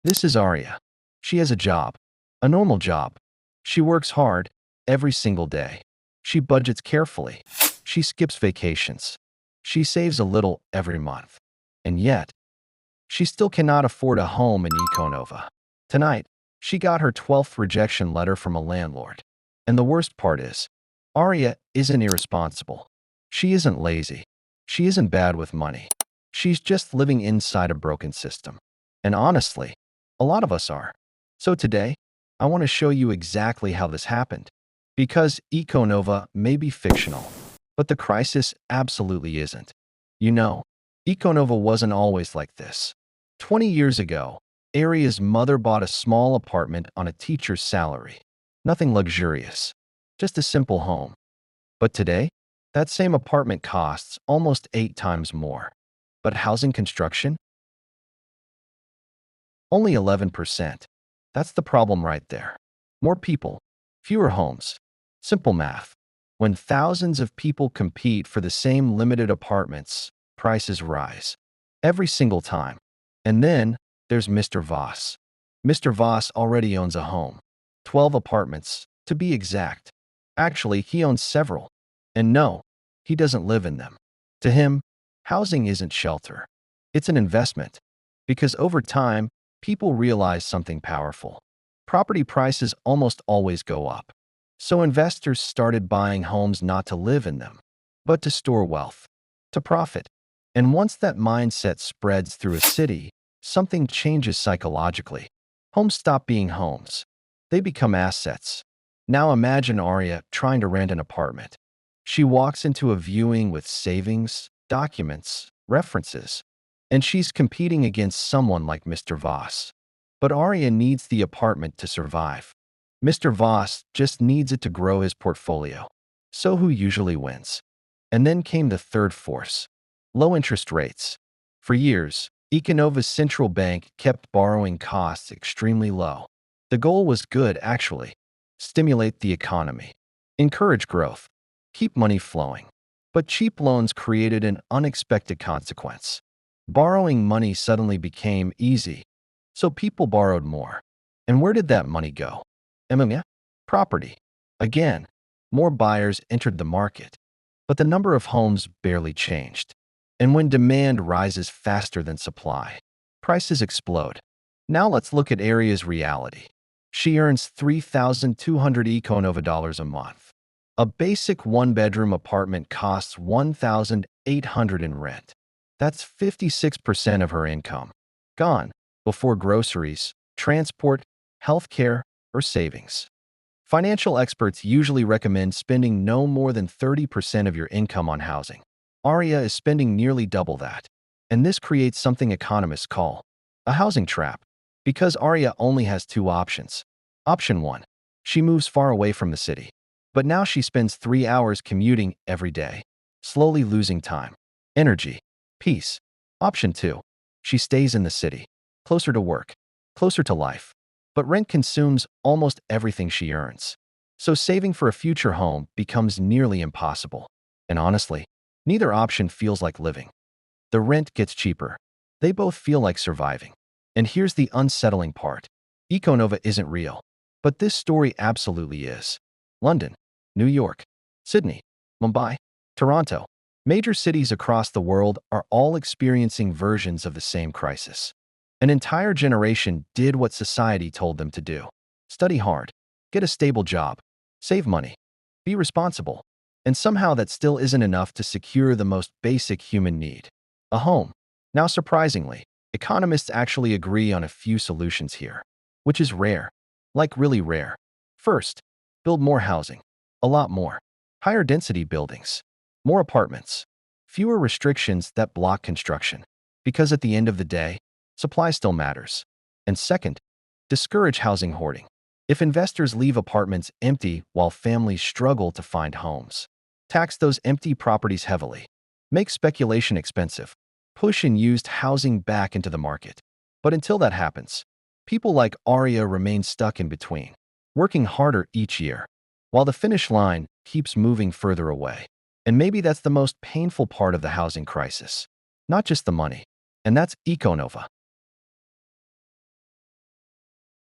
This is Aria. She has a job, a normal job. She works hard every single day. She budgets carefully. She skips vacations. She saves a little every month. And yet, she still cannot afford a home in Econova. Tonight, she got her 12th rejection letter from a landlord. And the worst part is, Aria isn't irresponsible. She isn't lazy. She isn't bad with money. She's just living inside a broken system. And honestly, a lot of us are. So today, I want to show you exactly how this happened. Because Econova may be fictional, but the crisis absolutely isn't. You know, Econova wasn't always like this. 20 years ago, Aria's mother bought a small apartment on a teacher's salary. Nothing luxurious, just a simple home. But today, that same apartment costs almost 8 times more. But housing construction? Only 11%. That's the problem right there. More people, fewer homes. Simple math. When thousands of people compete for the same limited apartments, prices rise. Every single time. And then there's Mr. Voss. Mr. Voss already owns a home. 12 apartments, to be exact. Actually, he owns several. And no, he doesn't live in them. To him, housing isn't shelter. It's an investment. Because over time, people realize something powerful. Property prices almost always go up. So investors started buying homes not to live in them, but to store wealth, to profit. And once that mindset spreads through a city, something changes psychologically. Homes stop being homes. They become assets. Now imagine Aria trying to rent an apartment. She walks into a viewing with savings, documents, references, and she's competing against someone like Mr. Voss. But Aria needs the apartment to survive. Mr. Voss just needs it to grow his portfolio. So who usually wins? And then came the third force. Low interest rates. For years, Econova's central bank kept borrowing costs extremely low. The goal was good, actually. Stimulate the economy. Encourage growth. Keep money flowing. But cheap loans created an unexpected consequence. Borrowing money suddenly became easy. So people borrowed more. And where did that money go? Property. Again, more buyers entered the market. But the number of homes barely changed. And when demand rises faster than supply, prices explode. Now let's look at Aria's reality. She earns $3,200 Econova a month. A basic one-bedroom apartment costs $1,800 in rent. That's 56% of her income. Gone, before groceries, transport, healthcare, or savings. Financial experts usually recommend spending no more than 30% of your income on housing. Aria is spending nearly double that. And this creates something economists call a housing trap. Because Aria only has 2 options. Option 1. She moves far away from the city. But now she spends 3 hours commuting every day, slowly losing time, energy, peace. Option 2. She stays in the city, closer to work, closer to life. But rent consumes almost everything she earns. So saving for a future home becomes nearly impossible. And honestly, neither option feels like living. The rent gets cheaper. They both feel like surviving. And here's the unsettling part. Econova isn't real. But this story absolutely is. London, New York, Sydney, Mumbai, Toronto. Major cities across the world are all experiencing versions of the same crisis. An entire generation did what society told them to do. Study hard, get a stable job, save money, be responsible. And somehow that still isn't enough to secure the most basic human need, a home. Now, surprisingly, economists actually agree on a few solutions here, which is rare, like really rare. First, build more housing, a lot more, higher density buildings, more apartments, fewer restrictions that block construction, because at the end of the day, supply still matters. And second, discourage housing hoarding. If investors leave apartments empty while families struggle to find homes, tax those empty properties heavily. Make speculation expensive. Push and used housing back into the market. But until that happens, people like Aria remain stuck in between, working harder each year, while the finish line keeps moving further away. And maybe that's the most painful part of the housing crisis. Not just the money. And that's Econova.